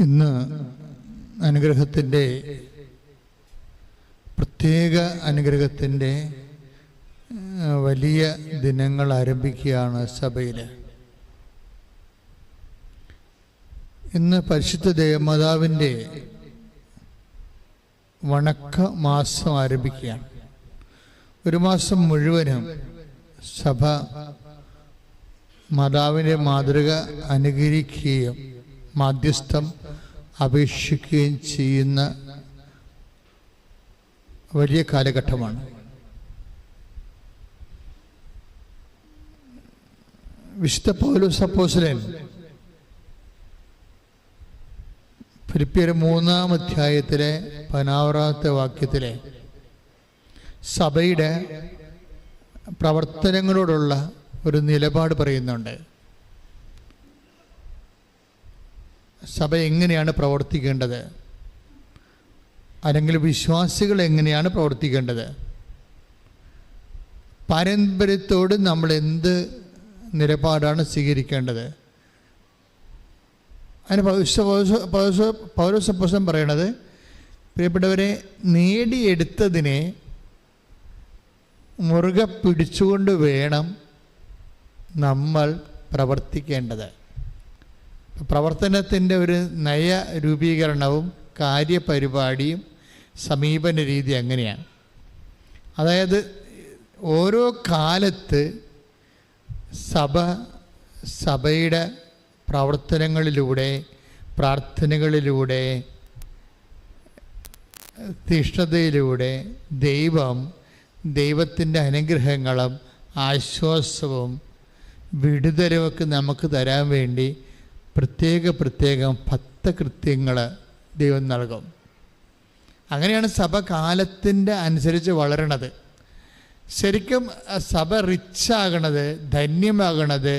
ഇന്ന് അനുഗ്രഹത്തിൻ്റെ പ്രത്യേക അനുഗ്രഹത്തിൻ്റെ വലിയ ദിനങ്ങൾ ആരംഭിക്കുകയാണ് സഭയിൽ. ഇന്ന് പരിശുദ്ധ ദേവമാതാവിൻ്റെ വണക്ക മാസം ആരംഭിക്കുകയാണ്. ഒരു മാസം മുഴുവനും സഭ മാതാവിൻ്റെ മാതൃക അനുകരിക്കുകയും മാധ്യസ്ഥം അപേക്ഷിക്കുകയും ചെയ്യുന്ന വലിയ കാലഘട്ടമാണ്. വിശുദ്ധ പൗലോസ് അപ്പോസ്തലൻ ഫിലിപ്പിയർ 3-ാം അധ്യായത്തിലെ 16-ാമത്തെ വാക്യത്തിലെ സഭയുടെ പ്രവർത്തനങ്ങളോടുള്ള ഒരു നിലപാട് പറയുന്നുണ്ട്. സഭ എങ്ങനെയാണ് പ്രവർത്തിക്കേണ്ടത്, അല്ലെങ്കിൽ വിശ്വാസികൾ എങ്ങനെയാണ് പ്രവർത്തിക്കേണ്ടത്, പാരമ്പര്യത്തോട് നമ്മൾ എന്ത് നിലപാടാണ് സ്വീകരിക്കേണ്ടത്. അതിന് പൗലോസ് അപ്പോസ്തലൻ പറയണത്, പ്രിയപ്പെട്ടവരെ, നേടിയെടുത്തതിനെ മുറുകെ പിടിച്ചുകൊണ്ട് വേണം നമ്മൾ പ്രവർത്തിക്കേണ്ടത്. പ്രവർത്തനത്തിൻ്റെ ഒരു നയ രൂപീകരണവും കാര്യപരിപാടിയും സമീപന രീതി അങ്ങനെയാണ്. അതായത് ഓരോ കാലത്ത് സഭയുടെ പ്രവർത്തനങ്ങളിലൂടെ, പ്രാർത്ഥനകളിലൂടെ, തീഷ്ണതയിലൂടെ ദൈവത്തിൻ്റെ അനുഗ്രഹങ്ങളും ആശ്വാസവും വിടുതലുമൊക്കെ നമുക്ക് തരാൻ വേണ്ടി പ്രത്യേകം 10 കൃത്യങ്ങൾ ദൈവം നൽകും. അങ്ങനെയാണ് സഭ കാലത്തിൻ്റെ അനുസരിച്ച് വളരണത്. ശരിക്കും സഭ റിച്ചാകണത്, ധന്യമാകണത്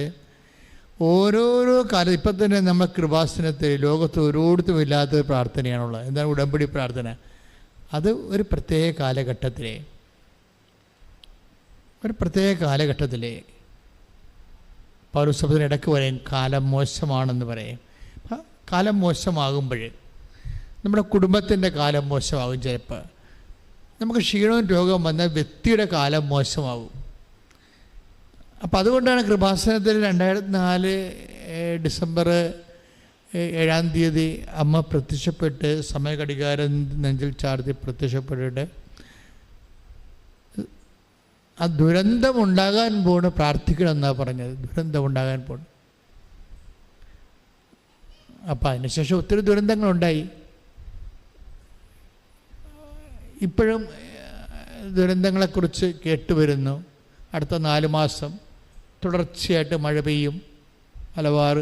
ഓരോരോ കാലം. ഇപ്പം തന്നെ നമ്മൾ കൃപാസനത്തിൽ ലോകത്ത് ഓരോരുത്തരും ഇല്ലാത്ത പ്രാർത്ഥനയാണുള്ളത്. എന്താണ്? ഉടമ്പടി പ്രാർത്ഥന. അത് ഒരു പ്രത്യേക കാലഘട്ടത്തിലെ പൗരസഭയിൽ ഇടയ്ക്ക് പറയും കാലം മോശമാണെന്ന് പറയും. കാലം മോശമാകുമ്പോൾ നമ്മുടെ കുടുംബത്തിൻ്റെ കാലം മോശമാകും. ചിലപ്പോൾ നമുക്ക് ക്ഷീണവും രോഗവും വന്നാൽ വ്യക്തിയുടെ കാലം മോശമാകും. അപ്പം അതുകൊണ്ടാണ് കൃപാസനത്തിൽ 2004 ഡിസംബർ 7-ാം തീയതി അമ്മ പ്രത്യക്ഷപ്പെട്ട് സമയഘടികാരം നെഞ്ചിൽ ചാർത്തി പ്രത്യക്ഷപ്പെട്ടിട്ട് ആ ദുരന്തമുണ്ടാകാൻ പോണ് പ്രാർത്ഥിക്കണം എന്നാണ് പറഞ്ഞത്. ദുരന്തമുണ്ടാകാൻ പോണ്. അപ്പം അതിനുശേഷം ഒത്തിരി ദുരന്തങ്ങളുണ്ടായി. ഇപ്പോഴും ദുരന്തങ്ങളെക്കുറിച്ച് കേട്ടുവരുന്നു. അടുത്ത 4 മാസം തുടർച്ചയായിട്ട് മഴ പെയ്യും. മലബാർ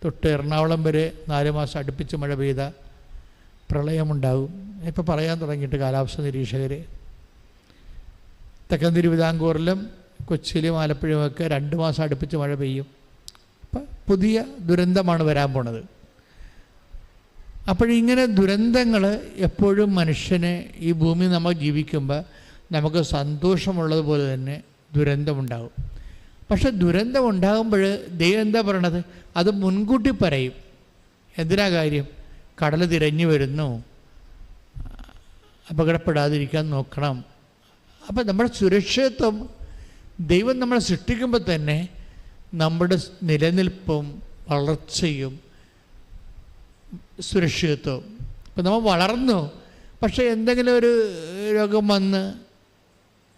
തൊട്ട് എറണാകുളം വരെ 4 മാസം അടുപ്പിച്ച് മഴ പെയ്ത പ്രളയമുണ്ടാകും. ഇപ്പോൾ പറയാൻ തുടങ്ങിയിട്ട് കാലാവസ്ഥ നിരീക്ഷകർ. തെക്കൻ തിരുവിതാംകൂറിലും കൊച്ചിയിലും ആലപ്പുഴയുമൊക്കെ 2 മാസം അടുപ്പിച്ച് മഴ പെയ്യും. അപ്പം പുതിയ ദുരന്തമാണ് വരാൻ പോണത്. അപ്പോഴിങ്ങനെ ദുരന്തങ്ങൾ എപ്പോഴും മനുഷ്യനെ, ഈ ഭൂമി നമ്മൾ ജീവിക്കുമ്പോൾ നമുക്ക് സന്തോഷമുള്ളതുപോലെ തന്നെ ദുരന്തമുണ്ടാകും. പക്ഷെ ദുരന്തമുണ്ടാകുമ്പോൾ ദൈവം എന്താ പറയണത്? അത് മുൻകൂട്ടി പറയും. എന്തിനാ കാര്യം? കടൽ തിരഞ്ഞു വരുന്നു, അപകടപ്പെടാതിരിക്കാൻ നോക്കണം. അപ്പം നമ്മുടെ സുരക്ഷിതത്വം ദൈവം നമ്മളെ സൃഷ്ടിക്കുമ്പോൾ തന്നെ നമ്മുടെ നിലനിൽപ്പും വളർച്ചയും സുരക്ഷിതത്വം. ഇപ്പം നമ്മൾ വളർന്നു, പക്ഷേ എന്തെങ്കിലും ഒരു രോഗം വന്ന്,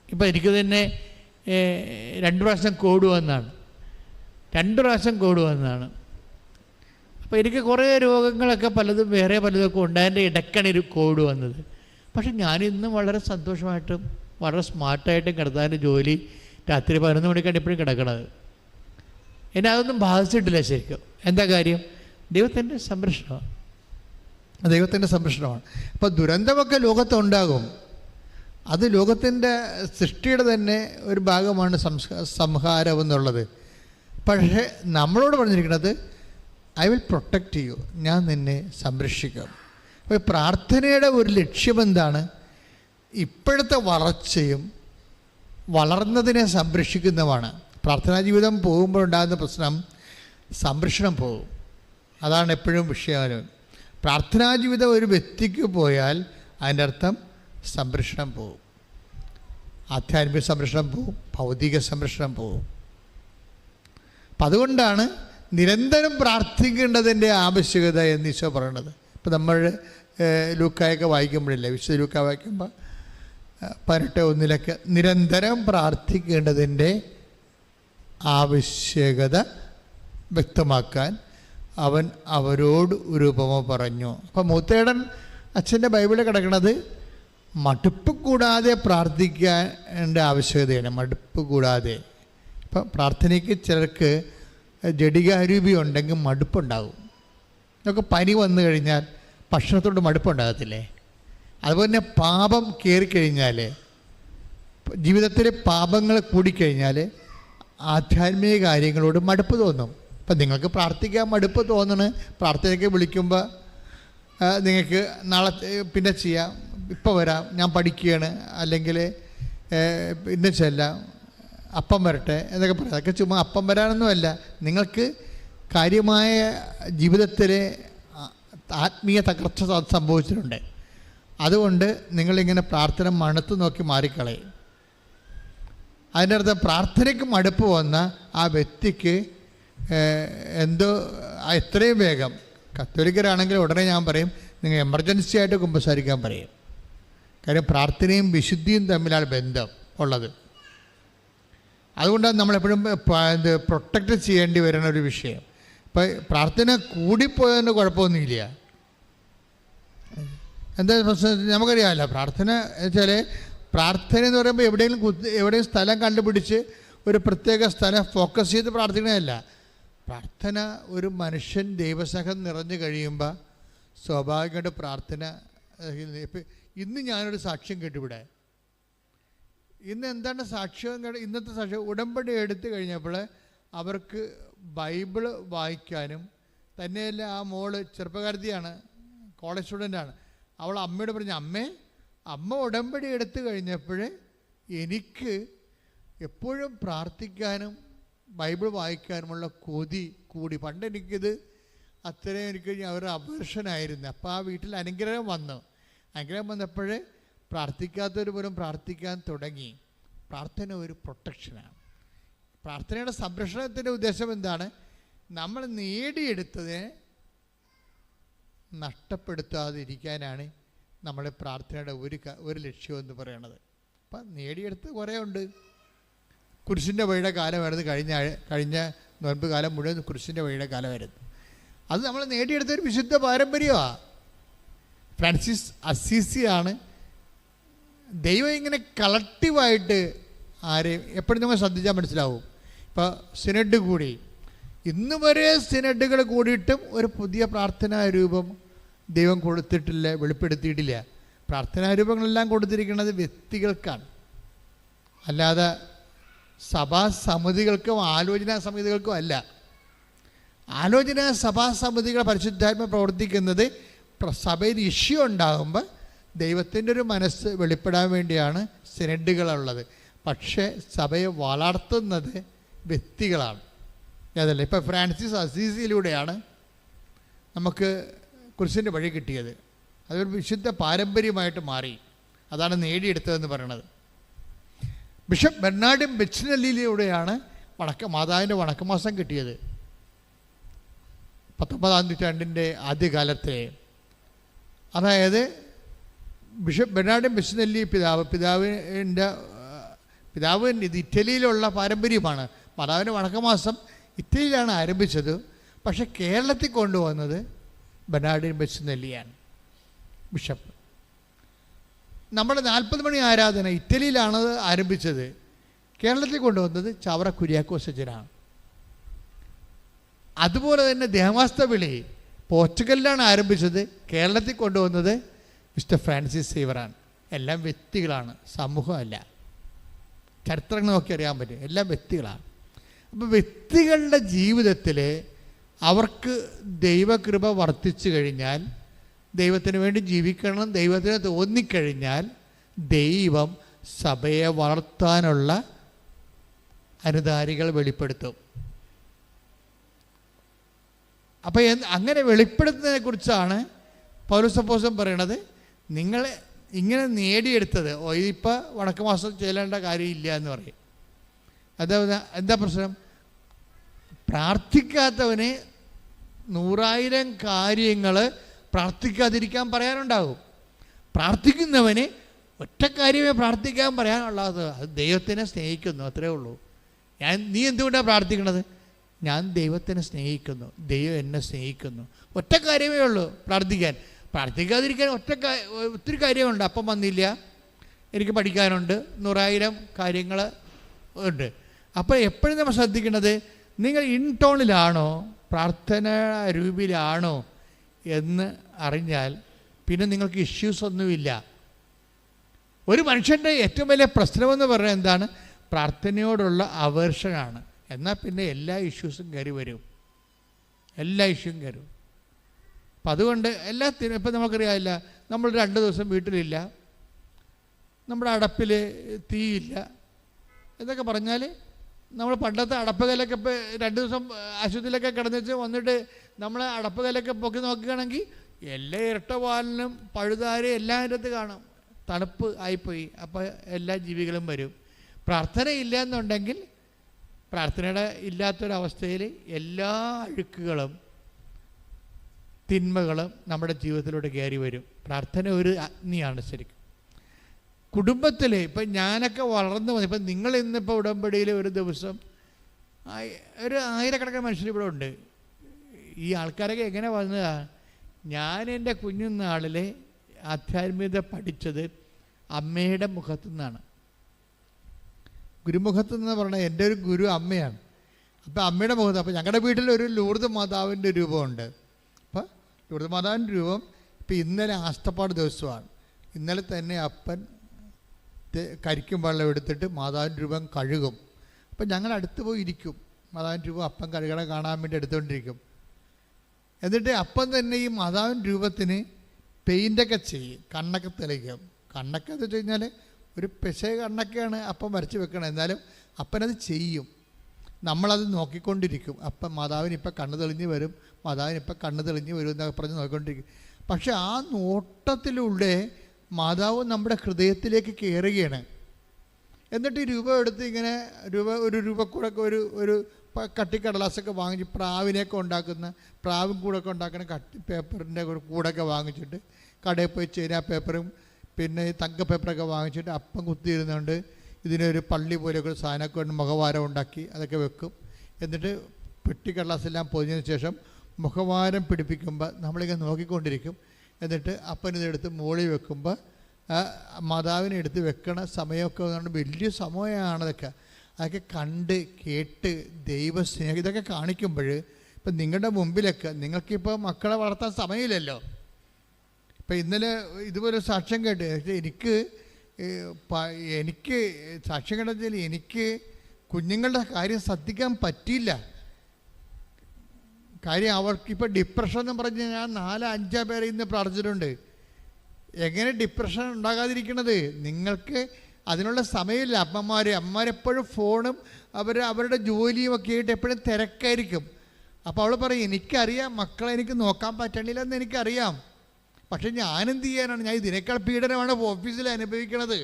ഇപ്പം എനിക്ക് തന്നെ 2 പ്രാവശ്യം കോവിഡ് വന്നതാണ്. 2 പ്രാവശ്യം കോവിഡ് വന്നതാണ്. അപ്പോൾ എനിക്ക് കുറേ രോഗങ്ങളൊക്കെ വേറെ പലതൊക്കെ ഉണ്ടായതിൻ്റെ ഇടയ്ക്കാണ് ഒരു കോവിഡ് വന്നത്. പക്ഷെ ഞാനിന്നും വളരെ സന്തോഷമായിട്ടും വളരെ സ്മാർട്ടായിട്ടും കിടത്താൻ്റെ ജോലി രാത്രി 11 മണിക്കാണ് ഇപ്പോഴും കിടക്കണത്. എന്നെ അതൊന്നും ബാധിച്ചിട്ടില്ല ശരിക്കും. എന്താ കാര്യം? ദൈവത്തിൻ്റെ സംരക്ഷണമാണ്. അപ്പോൾ ദുരന്തമൊക്കെ ലോകത്തുണ്ടാകും. അത് ലോകത്തിൻ്റെ സൃഷ്ടിയുടെ തന്നെ ഒരു ഭാഗമാണ് സംഹാരം എന്നുള്ളത്. പക്ഷേ നമ്മളോട് പറഞ്ഞിരിക്കുന്നത് ഐ വിൽ പ്രൊട്ടക്റ്റ് യു, ഞാൻ നിന്നെ സംരക്ഷിക്കും. അപ്പോൾ പ്രാർത്ഥനയുടെ ഒരു ലക്ഷ്യമെന്താണ്? ഇപ്പോഴത്തെ വളർച്ചയും വളർന്നതിനെ സംരക്ഷിക്കുന്നതാണ്. പ്രാർത്ഥനാ ജീവിതം പോകുമ്പോഴുണ്ടാകുന്ന പ്രശ്നം സംരക്ഷണം പോകും. അതാണ് എപ്പോഴും വിഷയം. പ്രാർത്ഥനാ ജീവിതം ഒരു വ്യക്തിക്ക് പോയാൽ അതിൻ്റെ അർത്ഥം സംരക്ഷണം പോവും, ആധ്യാത്മിക സംരക്ഷണം പോവും, ഭൗതിക സംരക്ഷണം പോവും. അപ്പം അതുകൊണ്ടാണ് നിരന്തരം പ്രാർത്ഥിക്കേണ്ടതിൻ്റെ ആവശ്യകത എന്ന് ഈശോ പറയണത്. ഇപ്പം നമ്മൾ ലൂക്കായൊക്കെ വായിക്കുമ്പോഴില്ലേ, വിശുദ്ധ ലൂക്ക വായിക്കുമ്പോൾ 18:1 നിരന്തരം പ്രാർത്ഥിക്കേണ്ടതിൻ്റെ ആവശ്യകത വ്യക്തമാക്കാൻ അവൻ അവരോട് ഒരു ഉപമ പറഞ്ഞു. അപ്പം മൂത്തേടൻ അച്ഛൻ്റെ ബൈബിളിൽ കിടക്കുന്നത് മടുപ്പ് കൂടാതെ പ്രാർത്ഥിക്കേണ്ട ആവശ്യകതയാണ്. മടുപ്പ് കൂടാതെ. ഇപ്പം പ്രാർത്ഥനയ്ക്ക് ചിലർക്ക് ജഡികാരൂപി ഉണ്ടെങ്കിൽ മടുപ്പുണ്ടാകും. നമുക്ക് പനി വന്നു കഴിഞ്ഞാൽ ഭക്ഷണത്തോട് മടുപ്പുണ്ടാകത്തില്ലേ? അതുപോലെ തന്നെ പാപം കയറിക്കഴിഞ്ഞാൽ, ജീവിതത്തിലെ പാപങ്ങൾ കൂടിക്കഴിഞ്ഞാൽ ആധ്യാത്മിക കാര്യങ്ങളോട് മടുപ്പ് തോന്നും. ഇപ്പം നിങ്ങൾക്ക് പ്രാർത്ഥിക്കാൻ മടുപ്പ് തോന്നണ്, പ്രാർത്ഥനയ്ക്ക് വിളിക്കുമ്പോൾ നിങ്ങൾക്ക് നാളെ പിന്നെ ചെയ്യാം, ഇപ്പോൾ വരാം, ഞാൻ പഠിക്കുകയാണ്, അല്ലെങ്കിൽ പിന്നെ ചെല്ലാം, അപ്പം വരട്ടെ എന്നൊക്കെ പറയാം. അതൊക്കെ ചുമ്മാ അപ്പം വരാനൊന്നുമല്ല, നിങ്ങൾക്ക് കാര്യമായ ജീവിതത്തിലെ ആത്മീയ തകർച്ച സംഭവിച്ചിട്ടുണ്ട്. അതുകൊണ്ട് നിങ്ങളിങ്ങനെ പ്രാർത്ഥന മണത്ത് നോക്കി മാറിക്കളയും. അതിൻ്റെ അർത്ഥം പ്രാർത്ഥനയ്ക്ക് മടുപ്പ് വന്ന ആ വ്യക്തിക്ക് എന്തോ എത്രയും വേഗം, കത്തോലിക്കരാണെങ്കിൽ ഉടനെ ഞാൻ പറയും നിങ്ങൾ എമർജൻസി ആയിട്ട് കുമ്പസാരിക്കാൻ പറയും. കാര്യം പ്രാർത്ഥനയും വിശുദ്ധിയും തമ്മിലാണ് ബന്ധം ഉള്ളത്. അതുകൊണ്ടാണ് നമ്മളെപ്പോഴും പ്രൊട്ടക്റ്റ് ചെയ്യേണ്ടി വരുന്ന ഒരു വിഷയം. ഇപ്പം പ്രാർത്ഥന കൂടിപ്പോയതിന് കുഴപ്പമൊന്നുമില്ല. എന്താ പ്രശ്നം നമുക്കറിയാമല്ലോ. പ്രാർത്ഥന വെച്ചാൽ പ്രാർത്ഥന എന്ന് പറയുമ്പോൾ എവിടെയും സ്ഥലം കണ്ടുപിടിച്ച് ഒരു പ്രത്യേക സ്ഥലം ഫോക്കസ് ചെയ്ത് പ്രാർത്ഥിക്കണമല്ല. പ്രാർത്ഥന ഒരു മനുഷ്യൻ ദൈവസഹം നിറഞ്ഞു കഴിയുമ്പോൾ സ്വാഭാവികമായിട്ട് പ്രാർത്ഥന. ഇപ്പം ഇന്ന് ഞാനൊരു സാക്ഷ്യം കേട്ടിവിടെ. ഇന്ന് എന്താണ് സാക്ഷ്യം? ഇന്നത്തെ സാക്ഷ്യം ഉടമ്പടി എടുത്തു കഴിഞ്ഞപ്പോൾ അവർക്ക് ബൈബിള് വായിക്കാനും, തന്നെയല്ല ആ മോള് ചെറുപ്പക്കാരത്തിയാണ്, കോളേജ് സ്റ്റുഡൻ്റാണ്. അവൾ അമ്മയോട് പറഞ്ഞു, അമ്മ ഉടമ്പടി എടുത്തു കഴിഞ്ഞപ്പോൾ എനിക്ക് എപ്പോഴും പ്രാർത്ഥിക്കാനും ബൈബിൾ വായിക്കാനുമുള്ള കൊതി കൂടി. പണ്ട് എനിക്കിത് അത്രയും എനിക്ക് ഒരു അവേർഷനായിരുന്നു. അപ്പോൾ ആ വീട്ടിൽ അനുഗ്രഹം വന്നപ്പോൾ പ്രാർത്ഥിക്കാത്തവർ പോലും പ്രാർത്ഥിക്കാൻ തുടങ്ങി. പ്രാർത്ഥന ഒരു പ്രൊട്ടക്ഷനാണ്. പ്രാർത്ഥനയുടെ സംരക്ഷണത്തിൻ്റെ ഉദ്ദേശം എന്താണ്? നമ്മൾ നേടിയെടുത്തതിനെ നഷ്ടപ്പെടുത്താതിരിക്കാനാണ് നമ്മളെ പ്രാർത്ഥനയുടെ ഒരു ലക്ഷ്യമെന്ന് പറയണത്. അപ്പം നേടിയെടുത്ത് കുറേ ഉണ്ട്. കുരിശിൻ്റെ വഴിയുടെ കാലമായിരുന്നു കഴിഞ്ഞ നോൻപ് കാലം മുഴുവൻ കുരിശിൻ്റെ വഴിയുടെ കാലമായിരുന്നു. അത് നമ്മൾ നേടിയെടുത്തൊരു വിശുദ്ധ പാരമ്പര്യമാണ്. ഫ്രാൻസിസ് അസീസിയാണ്. ദൈവം ഇങ്ങനെ കളക്റ്റീവായിട്ട് ആരെയും എപ്പോഴും നമ്മൾ ശ്രദ്ധിച്ചാൽ മനസ്സിലാവും. ഇപ്പോൾ സിനഡ് കൂടി, ഇന്ന് വരെ സിനഡുകൾ കൂടിയിട്ടും ഒരു പുതിയ പ്രാർത്ഥനാ രൂപം ദൈവം കൊടുത്തിട്ടില്ല, വെളിപ്പെടുത്തിയിട്ടില്ല. പ്രാർത്ഥനാ രൂപങ്ങളെല്ലാം കൊടുത്തിരിക്കുന്നത് വ്യക്തികൾക്കാണ്, അല്ലാതെ സഭാ സമിതികൾക്കും ആലോചനാ സമിതികൾക്കും അല്ല. ആലോചനാ സഭാ സമിതികൾ പരിശുദ്ധാത്മ പ്രവർത്തിക്കുന്നത് സഭയിൽ ഇഷ്യൂ ഉണ്ടാകുമ്പോൾ ദൈവത്തിൻ്റെ ഒരു മനസ്സ് വെളിപ്പെടാൻ വേണ്ടിയാണ് സിനഡുകളുള്ളത്. പക്ഷേ സഭയെ വളർത്തുന്നത് വ്യക്തികളാണ്. അതല്ല, ഇപ്പോൾ ഫ്രാൻസിസ് അസീസിയിലൂടെയാണ് നമുക്ക് കുരിശിൻ്റെ വഴി കിട്ടിയത്. അതൊരു വിശുദ്ധ പാരമ്പര്യമായിട്ട് മാറി. അതാണ് നേടിയെടുത്തതെന്ന് പറയണത്. ബിഷപ്പ് ബെർണാഡ് ബെച്ചിനല്ലിയിലൂടെയാണ് മാതാവിൻ്റെ വണക്കമാസം കിട്ടിയത്. 19-ാം നൂറ്റാണ്ടിൻ്റെ ആദ്യകാലത്തെ. അതായത് ബിഷപ്പ് ബെർണാഡ് ബെച്ചിനല്ലി പിതാവ് ഇത് ഇറ്റലിയിലുള്ള പാരമ്പര്യമാണ്. മാതാവിൻ്റെ വണക്കമാസം ഇറ്റലിയിലാണ് ആരംഭിച്ചത്. പക്ഷേ കേരളത്തിൽ കൊണ്ടുവന്നത് ബെർണാഡ് ബെച്ചിനല്ലിയാണ് ബിഷപ്പ്. നമ്മുടെ 40 മണി ആരാധന ഇറ്റലിയിലാണ് ആരംഭിച്ചത്. കേരളത്തിൽ കൊണ്ടുവന്നത് ചാവറ കുര്യാക്കോസ് അച്ഛനാണ്. അതുപോലെ തന്നെ ദേവാസ്ത വിളി പോർച്ചുഗലിലാണ് ആരംഭിച്ചത്. കേരളത്തിൽ കൊണ്ടുവന്നത് മിസ്റ്റർ ഫ്രാൻസിസ് സേവറാണ്. എല്ലാം വ്യക്തികളാണ്, സമൂഹമല്ല. ചരിത്രങ്ങൾ നോക്കി അറിയാൻ പറ്റും, എല്ലാം വ്യക്തികളാണ്. അപ്പോൾ വ്യക്തികളുടെ ജീവിതത്തിൽ അവർക്ക് ദൈവകൃപ വർദ്ധിച്ചു കഴിഞ്ഞാൽ, ദൈവത്തിന് വേണ്ടി ജീവിക്കണം ദൈവത്തിന് തോന്നിക്കഴിഞ്ഞാൽ, ദൈവം സഭയെ വളർത്താനുള്ള അനുധാരികൾ വെളിപ്പെടുത്തും. അപ്പോൾ അങ്ങനെ വെളിപ്പെടുത്തുന്നതിനെ കുറിച്ചാണ് പൗലോസ് അപ്പോസ്തലൻ പറയണത് നിങ്ങൾ ഇങ്ങനെ നേടിയെടുത്തത് ഇപ്പോൾ വണക്കമാസം ചെല്ലേണ്ട കാര്യമില്ല എന്ന് പറയും. അതായത് എന്താ പ്രശ്നം? പ്രാർത്ഥിക്കാത്തവന് 100,000 കാര്യങ്ങൾ പ്രാർത്ഥിക്കാതിരിക്കാൻ പറയാനുണ്ടാകും. പ്രാർത്ഥിക്കുന്നവന് ഒറ്റ കാര്യമേ പ്രാർത്ഥിക്കാൻ പറയാനുള്ളത്, അത് ദൈവത്തിനെ സ്നേഹിക്കുന്നു, അത്രേ ഉള്ളൂ. നീ എന്തുകൊണ്ടാണ് പ്രാർത്ഥിക്കണത്? ഞാൻ ദൈവത്തിനെ സ്നേഹിക്കുന്നു, ദൈവം എന്നെ സ്നേഹിക്കുന്നു. ഒറ്റ കാര്യമേ ഉള്ളൂ പ്രാർത്ഥിക്കാൻ. പ്രാർത്ഥിക്കാതിരിക്കാൻ ഒത്തിരി കാര്യമുണ്ട്. അപ്പം വന്നില്ല, എനിക്ക് പഠിക്കാനുണ്ട്, 100,000 കാര്യങ്ങൾ ഉണ്ട്. അപ്പോൾ എപ്പോഴും നമ്മൾ ശ്രദ്ധിക്കേണ്ടത്, നിങ്ങൾ ഇൻടോണിലാണോ പ്രാർത്ഥന രൂപയിലാണോ എന്ന് അറിഞ്ഞാൽ പിന്നെ നിങ്ങൾക്ക് ഇഷ്യൂസ് ഒന്നുമില്ല. ഒരു മനുഷ്യൻ്റെ ഏറ്റവും വലിയ പ്രശ്നമെന്ന് പറയുന്നത് എന്താണ്? പ്രാർത്ഥനയോടുള്ള അവേർഷനാണ്. എന്നാൽ പിന്നെ എല്ലാ ഇഷ്യൂസും കയറി വരും, എല്ലാ ഇഷ്യൂവും കയറും. അപ്പം അതുകൊണ്ട് എല്ലാത്തിനും ഇപ്പം നമുക്കറിയാമില്ല, നമ്മൾ 2 ദിവസം വീട്ടിലില്ല, നമ്മുടെ അടുപ്പിൽ തീയില്ല എന്നൊക്കെ പറഞ്ഞാൽ, നമ്മൾ പണ്ടത്തെ അടപ്പുകലൊക്കെ ഇപ്പോൾ 2 ദിവസം ആശുപത്രിയിലൊക്കെ കിടന്നിച്ച് വന്നിട്ട് നമ്മൾ അടപ്പുകലൊക്കെ പൊക്കി നോക്കുകയാണെങ്കിൽ എല്ലാ ഇരട്ടവാലിനും പഴുതാരും എല്ലാം അതിനകത്ത് കാണും. തണുപ്പ് ആയിപ്പോയി. അപ്പോൾ എല്ലാ ജീവികളും വരും. പ്രാർത്ഥന ഇല്ല എന്നുണ്ടെങ്കിൽ, പ്രാർത്ഥനയുടെ ഇല്ലാത്തൊരവസ്ഥയിൽ എല്ലാ അഴുക്കുകളും തിന്മകളും നമ്മുടെ ജീവിതത്തിലൂടെ കയറി വരും. പ്രാർത്ഥന ഒരു അഗ്നിയാണ് ശരിക്കും. കുടുംബത്തിൽ ഇപ്പം ഞാനൊക്കെ വളർന്നു വന്നു, ഇപ്പം നിങ്ങൾ ഇന്നിപ്പോൾ ഉടമ്പടിയിൽ ഒരു ദിവസം ഒരു 1000കണക്കിന് മനുഷ്യർ ഇവിടെ ഉണ്ട്. ഈ ആൾക്കാരൊക്കെ എങ്ങനെ വന്നതാണ്? ഞാൻ എൻ്റെ കുഞ്ഞുനാളിൽ ആധ്യാത്മികത പഠിച്ചത് അമ്മയുടെ മുഖത്തു നിന്നാണ്. ഗുരുമുഖത്തു നിന്ന് പറഞ്ഞാൽ എൻ്റെ ഒരു ഗുരു അമ്മയാണ്. അപ്പോൾ അമ്മയുടെ മുഖത്ത്, അപ്പോൾ ഞങ്ങളുടെ വീട്ടിൽ ഒരു ലൂർദ് മാതാവിൻ്റെ രൂപമുണ്ട്. അപ്പോൾ ലൂർദ് മാതാവിൻ്റെ രൂപം ഇപ്പോൾ ഇന്നലെ ആസ്തപ്പാട് ദിവസമാണ്. ഇന്നലെ തന്നെ അപ്പൻ കരിക്കും വെള്ളം എടുത്തിട്ട് മാതാവിൻ്റെ രൂപം കഴുകും. അപ്പം ഞങ്ങൾ അടുത്ത് പോയി ഇരിക്കും. മാതാവിൻ്റെ രൂപം അപ്പം കഴുകണ കാണാൻ വേണ്ടി എടുത്തുകൊണ്ടിരിക്കും. എന്നിട്ട് അപ്പം തന്നെ ഈ മാതാവിൻ്റെ രൂപത്തിന് പെയിൻ്റൊക്കെ ചെയ്യും, കണ്ണൊക്കെ തെളിക്കും. കണ്ണൊക്കെ എന്ന് വെച്ച് കഴിഞ്ഞാൽ ഒരു പെശയ കണ്ണൊക്കെയാണ് അപ്പം വരച്ച് വെക്കണം. എന്നാലും അപ്പനത് ചെയ്യും. നമ്മളത് നോക്കിക്കൊണ്ടിരിക്കും. അപ്പം മാതാവിന് ഇപ്പം കണ്ണ് തെളിഞ്ഞ് വരും, മാതാവിന് ഇപ്പം കണ്ണ് തെളിഞ്ഞ് വരും എന്നൊക്കെ പറഞ്ഞ് നോക്കിക്കൊണ്ടിരിക്കും. പക്ഷെ ആ നോട്ടത്തിലൂടെ മാതാവ് നമ്മുടെ ഹൃദയത്തിലേക്ക് കയറുകയാണ്. എന്നിട്ട് ഈ രൂപ എടുത്ത് ഇങ്ങനെ ഒരു രൂപക്കൂടൊക്കെ ഒരു കട്ടിക്കടലാസൊക്കെ വാങ്ങിച്ച് പ്രാവിനെയൊക്കെ ഉണ്ടാക്കുന്ന പ്രാവും കൂടൊക്കെ ഉണ്ടാക്കുന്ന കട്ടി പേപ്പറിൻ്റെ ഒരു കൂടൊക്കെ വാങ്ങിച്ചിട്ട് കടയിൽ പോയി ചേരാ പേപ്പറും പിന്നെ തങ്ക പേപ്പറൊക്കെ വാങ്ങിച്ചിട്ട് അപ്പം കുത്തിയിരുന്നുകൊണ്ട് ഇതിനൊരു പള്ളി പോലെയൊക്കെ ഒരു സാധനമൊക്കെ കൊണ്ട് മുഖവാരം ഉണ്ടാക്കി അതൊക്കെ വെക്കും. എന്നിട്ട് പെട്ടിക്കടലാസെല്ലാം പൊതിഞ്ഞതിന് ശേഷം മുഖവാരം പിടിപ്പിക്കുമ്പോൾ നമ്മളിങ്ങനെ നോക്കിക്കൊണ്ടിരിക്കും. എന്നിട്ട് അപ്പനിതെടുത്ത് മുകളിൽ വെക്കുമ്പോൾ മാതാവിനെ എടുത്ത് വെക്കണ സമയമൊക്കെ കൊണ്ട് വലിയ സമയമാണതൊക്കെ. അതൊക്കെ കണ്ട് കേട്ട് ദൈവസ്നേഹം ഇതൊക്കെ കാണിക്കുമ്പോൾ ഇപ്പം നിങ്ങളുടെ മുമ്പിലൊക്കെ നിങ്ങൾക്കിപ്പോൾ മക്കളെ വളർത്താൻ സമയമില്ലല്ലോ. ഇപ്പം ഇന്നലെ ഇതുപോലെ സാക്ഷ്യം കേട്ട് എനിക്ക് സാക്ഷ്യം കേട്ടതിൽ എനിക്ക് കുഞ്ഞുങ്ങളുടെ കാര്യം ശ്രദ്ധിക്കാൻ പറ്റിയില്ല. കാര്യം അവർക്കിപ്പോൾ ഡിപ്രഷൻ എന്ന് പറഞ്ഞ് ഞാൻ 4-5 പേരെ ഇന്ന് പ്രാർത്ഥിച്ചിട്ടുണ്ട്. എങ്ങനെ ഡിപ്രഷൻ ഉണ്ടാകാതിരിക്കണത്? നിങ്ങൾക്ക് അതിനുള്ള സമയമില്ല. അമ്മമാരെപ്പോഴും ഫോണും അവരുടെ ജോലിയും ഒക്കെ ആയിട്ട് എപ്പോഴും തിരക്കായിരിക്കും. അപ്പോൾ അവൾ പറയും, എനിക്കറിയാം മക്കളെ എനിക്ക് നോക്കാൻ പറ്റണില്ലെന്ന് എനിക്കറിയാം, പക്ഷെ ഞാനെന്ത് ചെയ്യാനാണ്? ഞാൻ ഇതിനേക്കാൾ പീഡനമാണ് ഓഫീസിൽ അനുഭവിക്കണത്.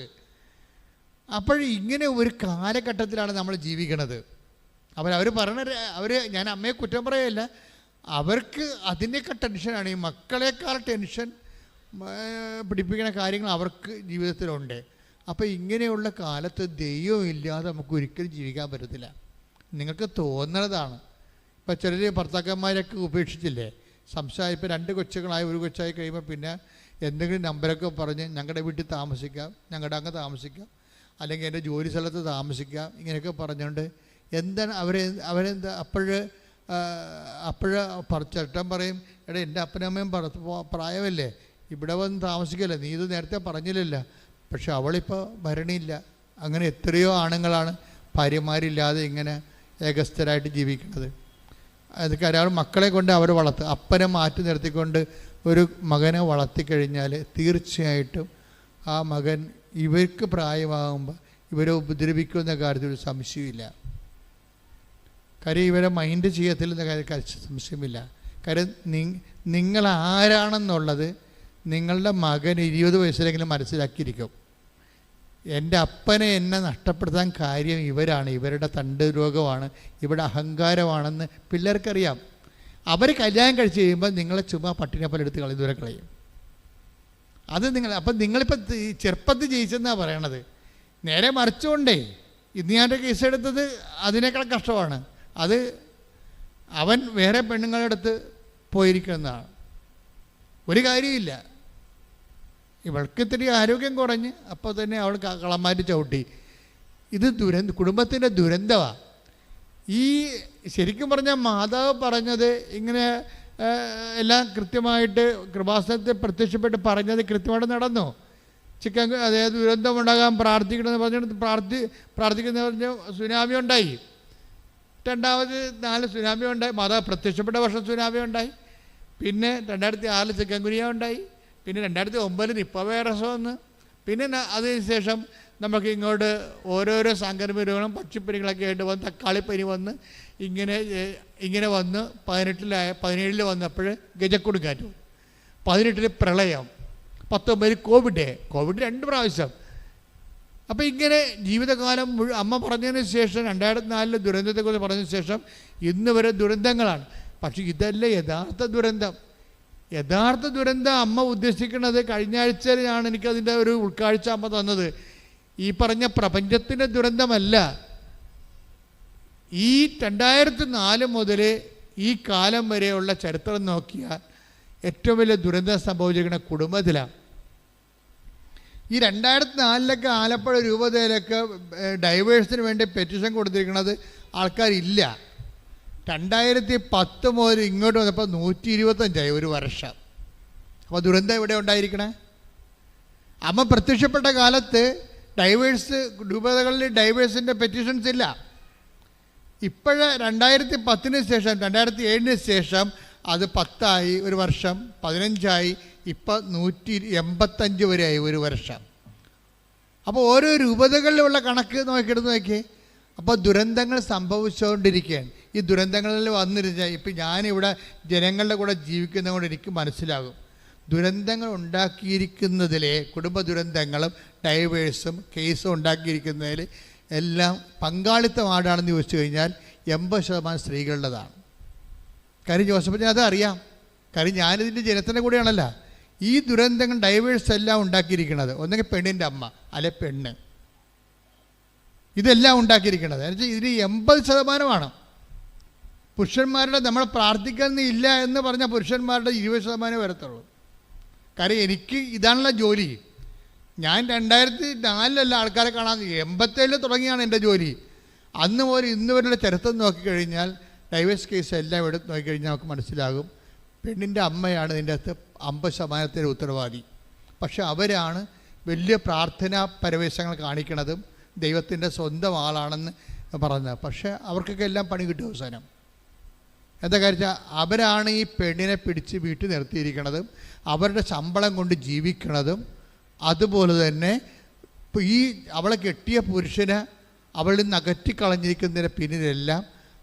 അപ്പോൾ ഇങ്ങനെ ഒരു കാലഘട്ടത്തിലാണ് നമ്മൾ ജീവിക്കണത്. അവർ പറയണ ഞാൻ അമ്മയെ കുറ്റം പറയല്ല, അവർക്ക് അതിൻ്റെയൊക്കെ ടെൻഷനാണ്. ഈ മക്കളെക്കാൾ ടെൻഷൻ പിടിപ്പിക്കുന്ന കാര്യങ്ങൾ അവർക്ക് ജീവിതത്തിലുണ്ട്. അപ്പോൾ ഇങ്ങനെയുള്ള കാലത്ത് ദൈവം ഇല്ലാതെ നമുക്ക് ഒരിക്കലും ജീവിക്കാൻ പറ്റത്തില്ല. നിങ്ങൾക്ക് തോന്നുന്നതാണ്. ഇപ്പോൾ ചിലർ ഭർത്താക്കന്മാരൊക്കെ ഉപേക്ഷിച്ചില്ലേ, സംസാരം. ഇപ്പോൾ 2 കൊച്ചുകളായി 1 കൊച്ചായി കഴിയുമ്പോൾ പിന്നെ എന്തെങ്കിലും നമ്പരൊക്കെ പറഞ്ഞ് ഞങ്ങളുടെ വീട്ടിൽ താമസിക്കാം, ഞങ്ങളുടെ അങ്ങ് താമസിക്കാം, അല്ലെങ്കിൽ എൻ്റെ ജോലി സ്ഥലത്ത് താമസിക്കാം, ഇങ്ങനെയൊക്കെ പറഞ്ഞുകൊണ്ട് എന്താണ് അവരെന്താ ചേട്ടൻ പറയും, എടാ എൻ്റെ അപ്പനമ്മയും പ്രായമല്ലേ, ഇവിടെ വന്ന് താമസിക്കല്ലേ, നീ ഇത് നേരത്തെ പറഞ്ഞില്ലല്ലോ. പക്ഷെ അവളിപ്പോൾ ഭരണിയില്ല. അങ്ങനെ എത്രയോ ആണുങ്ങളാണ് ഭാര്യമാരില്ലാതെ ഇങ്ങനെ ഏകസ്ഥരായിട്ട് ജീവിക്കുന്നത്. അതൊക്കെ ഒരാൾ മക്കളെ കൊണ്ട് അവർ അപ്പനെ മാറ്റി നിർത്തിക്കൊണ്ട് ഒരു മകനെ വളർത്തിക്കഴിഞ്ഞാൽ തീർച്ചയായിട്ടും ആ മകൻ ഇവർക്ക് പ്രായമാകുമ്പോൾ ഇവരെ ഉപദ്രവിക്കുമെന്ന കാര്യത്തിൽ ഒരു സംശയമില്ല. കാര്യം ഇവരെ മൈൻഡ് ചെയ്യത്തില്ലെന്ന കാര്യത്തിൽ സംശയമില്ല. കാര്യം നിങ്ങൾ ആരാണെന്നുള്ളത് നിങ്ങളുടെ മകൻ 20 വയസ്സിലെങ്കിലും മനസ്സിലാക്കിയിരിക്കും, എൻ്റെ അപ്പനെ എന്നെ നഷ്ടപ്പെടുത്താൻ കാര്യം ഇവരാണ്, ഇവരുടെ തണ്ട് രോഗമാണ്, ഇവിടെ അഹങ്കാരമാണെന്ന് പിള്ളേർക്കറിയാം. അവർ കല്യാണം കഴിച്ച് കഴിയുമ്പോൾ നിങ്ങളെ ചുമ്മാ പട്ടിനെ പോലെ എടുത്ത് ദൂരെ കളയും. അത് അപ്പം നിങ്ങളിപ്പോൾ ചെറുപ്പത്തിൽ ജയിച്ചെന്നാണ് പറയണത്. നേരെ മറിച്ചുകൊണ്ടേ ഇന്ന് ഞാൻ കേസ് എടുത്തത് അതിനേക്കാൾ കഷ്ടമാണ്. അത് അവൻ വേറെ പെണ്ണുങ്ങളുടെ അടുത്ത് പോയിരിക്കുന്നതാണ്. ഒരു കാര്യമില്ല, ഇവൾക്ക് ഇത്തിരി ആരോഗ്യം കുറഞ്ഞ് അപ്പോൾ തന്നെ അവൾ കളമാറ്റി ചവിട്ടി. ഇത് കുടുംബത്തിൻ്റെ ദുരന്തമാണ്. ഈ ശരിക്കും പറഞ്ഞാൽ മാതാവ് പറഞ്ഞത് ഇങ്ങനെ എല്ലാം കൃത്യമായിട്ട് കൃപാസനത്തിൽ പ്രത്യക്ഷപ്പെട്ട് പറഞ്ഞത് കൃത്യമായിട്ട് നടന്നു. അതായത് ദുരന്തമുണ്ടാകാൻ പ്രാർത്ഥിക്കണമെന്ന് പറഞ്ഞിട്ട് പ്രാർത്ഥിക്കുന്ന പറഞ്ഞ സുനാമി ഉണ്ടായി. 2004 സുനാമി ഉണ്ടായി. മാതാവ് പ്രത്യക്ഷപ്പെട്ട വർഷം സുനാമി ഉണ്ടായി. പിന്നെ 2006 ചിക്കൻ ഗുനിയ ഉണ്ടായി. പിന്നെ 2009 നിപ്പ വൈറസ് വന്ന്. പിന്നെ അതിനുശേഷം നമുക്ക് ഇങ്ങോട്ട് ഓരോരോ സാങ്കരമിക രോഗങ്ങളും പക്ഷിപ്പനികളൊക്കെ ആയിട്ട് വന്ന് തക്കാളിപ്പനി വന്ന് ഇങ്ങനെ വന്ന് 17 വന്നപ്പോൾ ഗജക്കൊടുങ്കാറ്റ്, 18 പ്രളയം, 19 കോവിഡ് 2 പ്രാവശ്യം. അപ്പോൾ ഇങ്ങനെ ജീവിതകാലം അമ്മ പറഞ്ഞതിന് ശേഷം 2004 ദുരന്തത്തെക്കുറിച്ച് പറഞ്ഞതിന് ശേഷം ഇന്ന് വരെ ദുരന്തങ്ങളാണ്. പക്ഷേ ഇതല്ല യഥാർത്ഥ ദുരന്തം. യഥാർത്ഥ ദുരന്തം അമ്മ ഉദ്ദേശിക്കുന്നത് കഴിഞ്ഞ ആഴ്ചയിലാണ് എനിക്കതിൻ്റെ ഒരു ഉൾക്കാഴ്ച അമ്മ തന്നത്. ഈ പറഞ്ഞ പ്രപഞ്ചത്തിൻ്റെ ദുരന്തമല്ല. ഈ 2004 മുതൽ ഈ കാലം വരെയുള്ള ചരിത്രം നോക്കിയാൽ ഏറ്റവും വലിയ ദുരന്തം സംഭവിച്ചിരിക്കുന്ന കുടുംബത്തിലാണ്. ഈ 2004 ആലപ്പുഴ രൂപതയിലൊക്കെ ഡൈവേഴ്സിന് വേണ്ടി പെറ്റീഷൻ കൊടുത്തിരിക്കുന്നത് ആൾക്കാരില്ല. 2010 മുതൽ ഇങ്ങോട്ട് വന്നപ്പോൾ 125 ഒരു വർഷം. അപ്പോൾ ദുരന്തം എവിടെ ഉണ്ടായിരിക്കണേ? അമ്മ പ്രത്യക്ഷപ്പെട്ട കാലത്ത് ഡൈവേഴ്സ് രൂപതകളിൽ ഡൈവേഴ്സിൻ്റെ പെറ്റീഷൻസ് ഇല്ല. ഇപ്പോഴ് 2010 ശേഷം 2007 ശേഷം അത് 10 ഒരു വർഷം, 15 ഇപ്പം 185 വരെയായി ഒരു വർഷം. അപ്പോൾ ഓരോ രൂപതകളിലുള്ള കണക്ക് നോക്കിയേ. അപ്പോൾ ദുരന്തങ്ങൾ സംഭവിച്ചുകൊണ്ടിരിക്കുകയാണ്. ഈ ദുരന്തങ്ങളിൽ വന്നിരുന്ന ഇപ്പം ഞാനിവിടെ ജനങ്ങളുടെ കൂടെ ജീവിക്കുന്നതുകൊണ്ട് എനിക്ക് മനസ്സിലാകും, ദുരന്തങ്ങൾ ഉണ്ടാക്കിയിരിക്കുന്നതിലെ കുടുംബ ദുരന്തങ്ങളും ഡൈവേഴ്സും കേസും ഉണ്ടാക്കിയിരിക്കുന്നതിൽ എല്ലാം പങ്കാളിത്തം ആടാണെന്ന് ചോദിച്ചു കഴിഞ്ഞാൽ 80% സ്ത്രീകളുടേതാണ്. കാര്യം ജോസഫിന് അത് അറിയാം. കാര്യം ഞാനിതിൻ്റെ ജനത്തിൻ്റെ കൂടെയാണല്ലോ. ഈ ദുരന്തങ്ങൾ ഡൈവേഴ്സ് എല്ലാം ഉണ്ടാക്കിയിരിക്കുന്നത് ഒന്നെങ്കിൽ പെണ്ണിൻ്റെ അമ്മ അല്ലെ പെണ്ണ്, ഇതെല്ലാം ഉണ്ടാക്കിയിരിക്കുന്നത്. എന്നുവെച്ചാൽ ഇതിന് 80% പുരുഷന്മാരുടെ നമ്മൾ പ്രാർത്ഥിക്കുന്നില്ല എന്ന് പറഞ്ഞാൽ പുരുഷന്മാരുടെ 20% വരത്തുള്ളൂ. കാര്യം എനിക്ക് ഇതാണല്ലോ ജോലി. ഞാൻ 2004 ആൾക്കാരെ കാണാൻ 87 തുടങ്ങിയാണ് എൻ്റെ ജോലി. അന്ന് മുതൽ ഇന്ന് വരെയുള്ള ചരിത്രം നോക്കിക്കഴിഞ്ഞാൽ ഡൈവേഴ്സ് കേസ് എല്ലാം എടുത്ത് നോക്കിക്കഴിഞ്ഞാൽ നമുക്ക് മനസ്സിലാകും പെണ്ണിൻ്റെ അമ്മയാണ് ഇതിൻ്റെ അകത്ത് 50% ഉത്തരവാദി. പക്ഷെ അവരാണ് വലിയ പ്രാർത്ഥനാ പരവേശങ്ങൾ കാണിക്കണതും ദൈവത്തിൻ്റെ സ്വന്തം ആളാണെന്ന് പറഞ്ഞത്. പക്ഷേ അവർക്കൊക്കെ എല്ലാം പണി കിട്ടും അവസാനം. എന്താ കാര്യം? അവരാണ് ഈ പെണ്ണിനെ പിടിച്ച് വീട്ടിൽ നിർത്തിയിരിക്കണതും അവരുടെ ശമ്പളം കൊണ്ട് ജീവിക്കണതും. അതുപോലെ തന്നെ ഈ അവളെ കെട്ടിയ പുരുഷന് അവളിൽ നിന്ന് അകറ്റിക്കളഞ്ഞിരിക്കുന്നതിന് പിന്നിലെല്ലാം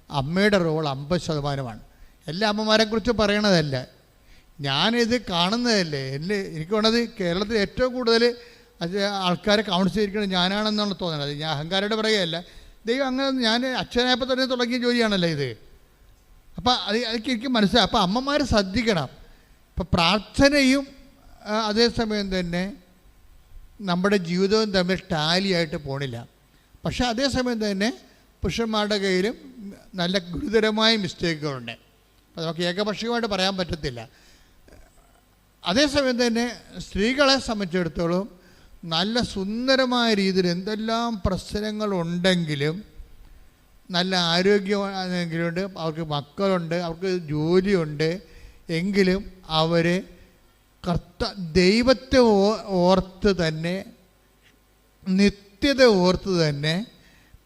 അമ്മയുടെ റോൾ 50%. എല്ലാ അമ്മമാരെക്കുറിച്ച് പറയണതല്ല, ഞാനിത് കാണുന്നതല്ലേ. എനിക്ക് വേണത് കേരളത്തിൽ ഏറ്റവും കൂടുതൽ ആൾക്കാരെ കൗൺസിൽ ചെയ്തിരിക്കുന്നത് ഞാനാണെന്നാണ് തോന്നുന്നത്. ഞാൻ അഹങ്കാരയുടെ പറയുകയല്ല, ദൈവം അങ്ങനെ ഞാൻ അച്ഛനായപ്പോൾ തന്നെ തുടങ്ങിയ ജോലിയാണല്ലോ ഇത്. അപ്പം അതൊക്കെ എനിക്ക് മനസ്സിലായി. അപ്പം അമ്മമാർ ശ്രദ്ധിക്കണം. ഇപ്പം പ്രാർത്ഥനയും അതേസമയം തന്നെ നമ്മുടെ ജീവിതവും തമ്മിൽ ടാലിയായിട്ട് പോണില്ല. പക്ഷേ അതേസമയം തന്നെ പുരുഷന്മാരുടെ കയ്യിലും നല്ല ഗുരുതരമായ മിസ്റ്റേക്കുകളുണ്ട്. അപ്പം നമുക്ക് ഏകപക്ഷീയമായിട്ട് പറയാൻ പറ്റത്തില്ല. അതേസമയം തന്നെ സ്ത്രീകളെ സംബന്ധിച്ചിടത്തോളം നല്ല സുന്ദരമായ രീതിയിൽ എന്തെല്ലാം പ്രശ്നങ്ങളുണ്ടെങ്കിലും നല്ല ആരോഗ്യമാണെങ്കിലുണ്ട്, അവർക്ക് മക്കളുണ്ട്, അവർക്ക് ജോലിയുണ്ട്, എങ്കിലും അവർ ദൈവത്തെ ഓർത്ത് തന്നെ നിത്യത ഓർത്ത് തന്നെ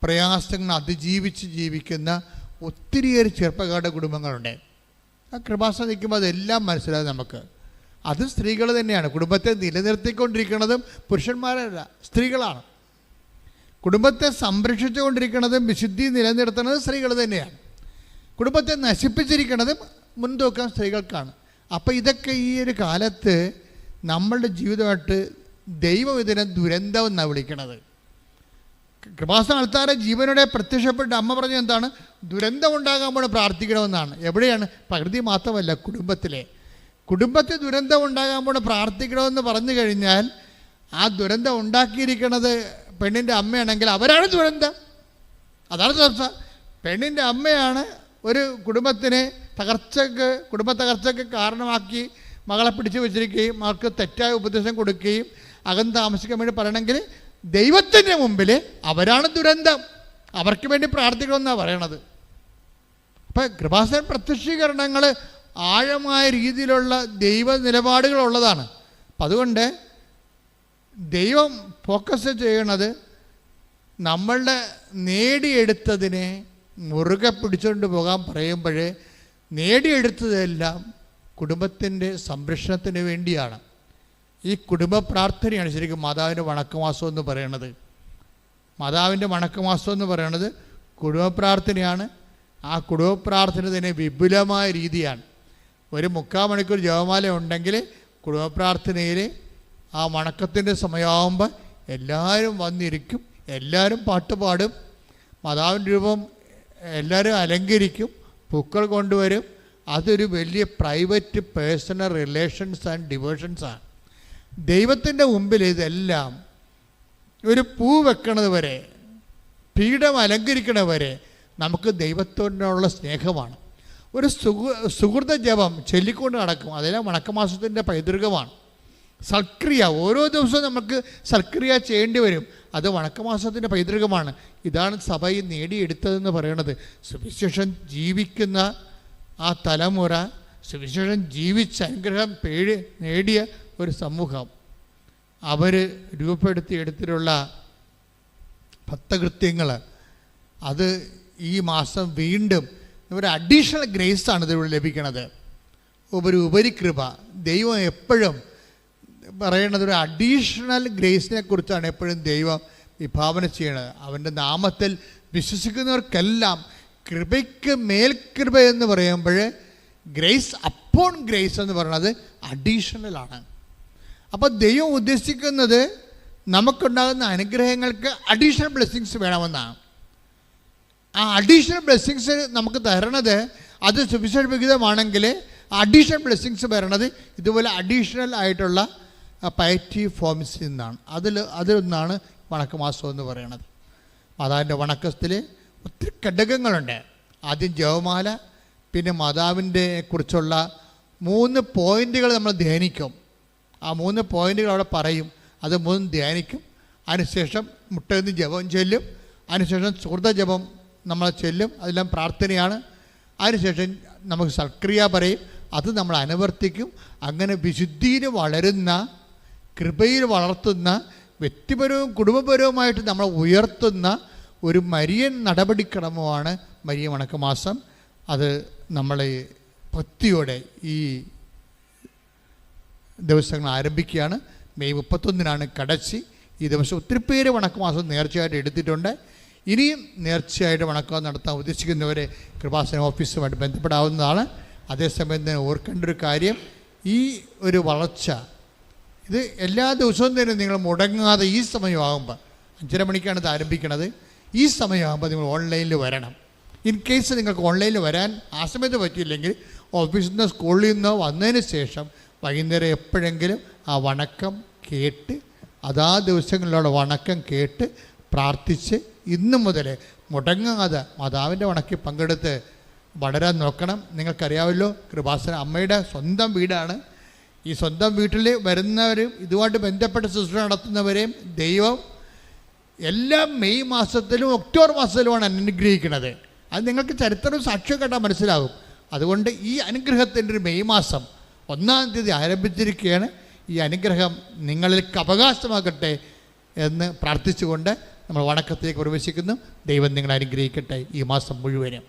പ്രയാസങ്ങൾ അതിജീവിച്ച് ജീവിക്കുന്ന ഒത്തിരിയേറെ ചെറുപ്പക്കാരുടെ കുടുംബങ്ങളുണ്ട്. ആ കൃപാസനം നിൽക്കുമ്പോൾ അതെല്ലാം മനസ്സിലാകും നമുക്ക്. അത് സ്ത്രീകൾ തന്നെയാണ്. കുടുംബത്തെ നിലനിർത്തിക്കൊണ്ടിരിക്കുന്നതും പുരുഷന്മാരല്ല, സ്ത്രീകളാണ്. കുടുംബത്തെ സംരക്ഷിച്ചുകൊണ്ടിരിക്കുന്നതും വിശുദ്ധി നിലനിർത്തുന്നത് സ്ത്രീകൾ തന്നെയാണ്. കുടുംബത്തെ നശിപ്പിച്ചിരിക്കുന്നതും മുൻതൂക്കം സ്ത്രീകൾക്കാണ്. അപ്പോൾ ഇതൊക്കെ ഈ ഒരു കാലത്ത് നമ്മളുടെ ജീവിതമായിട്ട് ദൈവം ഇതിനെ ദുരന്തം എന്നാണ് വിളിക്കണത്. കൃപാസന ആൾക്കാരെ ജീവനോടെ പ്രത്യക്ഷപ്പെട്ട് അമ്മ പറഞ്ഞത് എന്താണ്? ദുരന്തം ഉണ്ടാകാമ്പോൾ പ്രാർത്ഥിക്കണമെന്നാണ്. എവിടെയാണ്? പ്രകൃതി മാത്രമല്ല, കുടുംബത്തിൽ ദുരന്തം ഉണ്ടാകാമ്പോൾ പ്രാർത്ഥിക്കണമെന്ന് പറഞ്ഞു കഴിഞ്ഞാൽ ആ ദുരന്തം ഉണ്ടാക്കിയിരിക്കുന്നത് പെണ്ണിൻ്റെ അമ്മയാണെങ്കിൽ അവരാണ് ദുരന്തം. അതാണ് ചർച്ച. പെണ്ണിൻ്റെ അമ്മയാണ് ഒരു കുടുംബ തകർച്ചയ്ക്ക് കാരണമാക്കി മകളെ പിടിച്ചു വെച്ചിരിക്കുകയും മകൾക്ക് തെറ്റായ ഉപദേശം കൊടുക്കുകയും അകന്ന് താമസിക്കാൻ വേണ്ടി പറയണമെങ്കിൽ ദൈവത്തിൻ്റെ മുമ്പിൽ അവരാണ് ദുരന്തം. അവർക്ക് വേണ്ടി പ്രാർത്ഥിക്കണമെന്നാണ് പറയണത്. അപ്പം കൃപാസന പ്രത്യക്ഷീകരണങ്ങൾ ആഴമായ രീതിയിലുള്ള ദൈവ നിലപാടുകളുള്ളതാണ്. അപ്പം അതുകൊണ്ട് ദൈവം ഫോക്കസ് ചെയ്യണത് നമ്മളുടെ നേടിയെടുത്തതിനെ മുറുകെ പിടിച്ചുകൊണ്ട് പോകാൻ പറയുമ്പോൾ നേടിയെടുത്തതെല്ലാം കുടുംബത്തിൻ്റെ സംരക്ഷണത്തിന് വേണ്ടിയാണ്. ഈ കുടുംബ പ്രാർത്ഥനയാണ് ശരിക്കും മാതാവിൻ്റെ വണക്കമാസം എന്ന് പറയണത്. മാതാവിൻ്റെ വണക്കമാസം എന്ന് പറയണത് കുടുംബ പ്രാർത്ഥനയാണ്. ആ കുടുംബ പ്രാർത്ഥന തന്നെ വിപുലമായ രീതിയാണ്. ഒരു 3/4 മണിക്കൂർ ജപമാല ഉണ്ടെങ്കിൽ കുടുംബ പ്രാർത്ഥനയിൽ ആ വണക്കത്തിൻ്റെ സമയമാകുമ്പോൾ എല്ലാവരും വന്നിരിക്കും, എല്ലാവരും പാട്ട് പാടും, മാതാവിൻ്റെ രൂപം എല്ലാവരും അലങ്കരിക്കും, പൂക്കൾ കൊണ്ടുവരും. അതൊരു വലിയ പ്രൈവറ്റ് പേഴ്സണൽ റിലേഷൻസ് ആൻഡ് ഡിവോഷൻസാണ്. ദൈവത്തിൻ്റെ മുമ്പിൽ ഇതെല്ലാം ഒരു പൂ വെക്കണത് വരെ, പീഠം അലങ്കരിക്കണത് വരെ നമുക്ക് ദൈവത്തോടുള്ള സ്നേഹമാണ്. ഒരു സുഹൃത ജപം ചൊല്ലിക്കൊണ്ട് നടക്കും. അതെല്ലാം വണക്കമാസത്തിൻ്റെ പൈതൃകമാണ്. സൽക്രിയ ഓരോ ദിവസവും നമുക്ക് സൽക്രിയ ചെയ്യേണ്ടി വരും. അത് വണക്കമാസത്തിൻ്റെ പൈതൃകമാണ്. ഇതാണ് സഭയിൽ നേടിയെടുത്തതെന്ന് പറയുന്നത്. സുവിശേഷം ജീവിക്കുന്ന ആ തലമുറ, സുവിശേഷം ജീവിച്ച അനുഗ്രഹം നേടിയ ഒരു സമൂഹം, അവർ രൂപപ്പെടുത്തിയെടുത്തിട്ടുള്ള ഭക്തകൃത്യങ്ങൾ, അത് ഈ മാസം വീണ്ടും ഒരു അഡീഷണൽ ഗ്രേസാണ് ഇതിലൂടെ ലഭിക്കുന്നത്. ഒരു ഉപരികൃപ. ദൈവം എപ്പോഴും പറയണത് ഒരു അഡീഷണൽ ഗ്രേസിനെ കുറിച്ചാണ് എപ്പോഴും ദൈവം വിഭാവന ചെയ്യണത്. അവൻ്റെ നാമത്തിൽ വിശ്വസിക്കുന്നവർക്കെല്ലാം കൃപയ്ക്ക് മേൽകൃപ എന്ന് പറയുമ്പോൾ ഗ്രേസ് അപ്പോൺ ഗ്രേസ് എന്ന് പറയുന്നത് അഡീഷണലാണ്. അപ്പോൾ ദൈവം ഉദ്ദേശിക്കുന്നത് നമുക്കുണ്ടാകുന്ന അനുഗ്രഹങ്ങൾക്ക് അഡീഷണൽ ബ്ലെസ്സിങ്സ് വേണമെന്നാണ്. ആ അഡീഷണൽ ബ്ലെസ്സിങ്സ് നമുക്ക് തരണത് അത് സുവിശേഷവിഹിതമാണെങ്കിൽ അഡീഷണൽ ബ്ലെസ്സിങ്സ് വരണത് ഇതുപോലെ അഡീഷണൽ ആയിട്ടുള്ള പയറ്റീവ് ഫോംസിൽ നിന്നാണ്. അതിലൊന്നാണ് വണക്കമാസം എന്ന് പറയുന്നത്. മാതാവിൻ്റെ വണക്കത്തിൽ ഒത്തിരി ഘടകങ്ങളുണ്ട്. ആദ്യം ജപമാല, പിന്നെ മാതാവിൻ്റെ കുറിച്ചുള്ള 3 പോയിൻ്റുകൾ നമ്മൾ ധ്യാനിക്കും. ആ 3 പോയിൻ്റുകൾ അവിടെ പറയും. അത് 3 ധ്യാനിക്കും. അതിനുശേഷം മുട്ടേന്ന് ജപം ചൊല്ലും. അതിനുശേഷം സുഹൃത ജപം നമ്മൾ ചൊല്ലും. അതെല്ലാം പ്രാർത്ഥനയാണ്. അതിനുശേഷം നമുക്ക് സൽക്രിയ പറയും. അത് നമ്മൾ അനുവർത്തിക്കും. അങ്ങനെ വിശുദ്ധിയിൽ വളരുന്ന, കൃപയിൽ വളർത്തുന്ന, വ്യക്തിപരവും കുടുംബപരവുമായിട്ട് നമ്മൾ ഉയർത്തുന്ന ഒരു മരിയൻ നടപടിക്രമമാണ് മരിയ വണക്കമാസം. അത് നമ്മളെ ഭക്തിയോടെ ഈ ദിവസങ്ങൾ ആരംഭിക്കുകയാണ്. മെയ് 31 കടച്ചി. ഈ ദിവസം ഒത്തിരി പേര് വണക്കമാസം നേർച്ചയായിട്ട് എടുത്തിട്ടുണ്ട്. ഇനിയും നേർച്ചയായിട്ട് വണക്കം നടത്താൻ ഉദ്ദേശിക്കുന്നവരെ കൃപാസന ഓഫീസുമായിട്ട് ബന്ധപ്പെടാവുന്നതാണ്. അതേസമയം തന്നെ ഓർക്കേണ്ട ഒരു കാര്യം, ഈ ഒരു വളർച്ച ഇത് എല്ലാ ദിവസവും തന്നെ നിങ്ങൾ മുടങ്ങാതെ ഈ സമയമാകുമ്പോൾ 5:30 മണിക്കാണ് ഇത് ആരംഭിക്കുന്നത്. ഈ സമയമാകുമ്പോൾ നിങ്ങൾ ഓൺലൈനിൽ വരണം. ഇൻ കേസ് നിങ്ങൾക്ക് ഓൺലൈനിൽ വരാൻ ആ സമയത്ത് പറ്റിയില്ലെങ്കിൽ ഓഫീസിൽ നിന്നോ സ്കൂളിൽ നിന്നോ വന്നതിന് ശേഷം വൈകുന്നേരം എപ്പോഴെങ്കിലും ആ വണക്കം കേട്ട്, അതാ ദിവസങ്ങളിലുള്ള വണക്കം കേട്ട് പ്രാർത്ഥിച്ച് ഇന്നു മുതൽ മുടങ്ങാതെ മാതാവിൻ്റെ വണക്കിൽ പങ്കെടുത്ത് വളരാൻ നോക്കണം. നിങ്ങൾക്കറിയാമല്ലോ, കൃപാസന അമ്മയുടെ സ്വന്തം വീടാണ്. ഈ സ്വന്തം വീട്ടിൽ വരുന്നവരും ഇതുമായിട്ട് ബന്ധപ്പെട്ട ശുശ്രൂഷ നടത്തുന്നവരെയും ദൈവം എല്ലാ മെയ് മാസത്തിലും ഒക്ടോബർ മാസത്തിലുമാണ് അനുഗ്രഹിക്കുന്നത്. അത് നിങ്ങൾക്ക് ചരിത്രവും സാക്ഷ്യം കേട്ടാൽ മനസ്സിലാകും. അതുകൊണ്ട് ഈ അനുഗ്രഹത്തിൻ്റെ ഒരു മെയ് മാസം 1-ാം തീയതി ആരംഭിച്ചിരിക്കുകയാണ്. ഈ അനുഗ്രഹം നിങ്ങൾക്ക് അവകാശമാകട്ടെ എന്ന് പ്രാർത്ഥിച്ചുകൊണ്ട് നമ്മൾ വണക്കത്തിലേക്ക് പ്രവേശിക്കുന്നു. ദൈവം നിങ്ങളെ അനുഗ്രഹിക്കട്ടെ ഈ മാസം മുഴുവനും.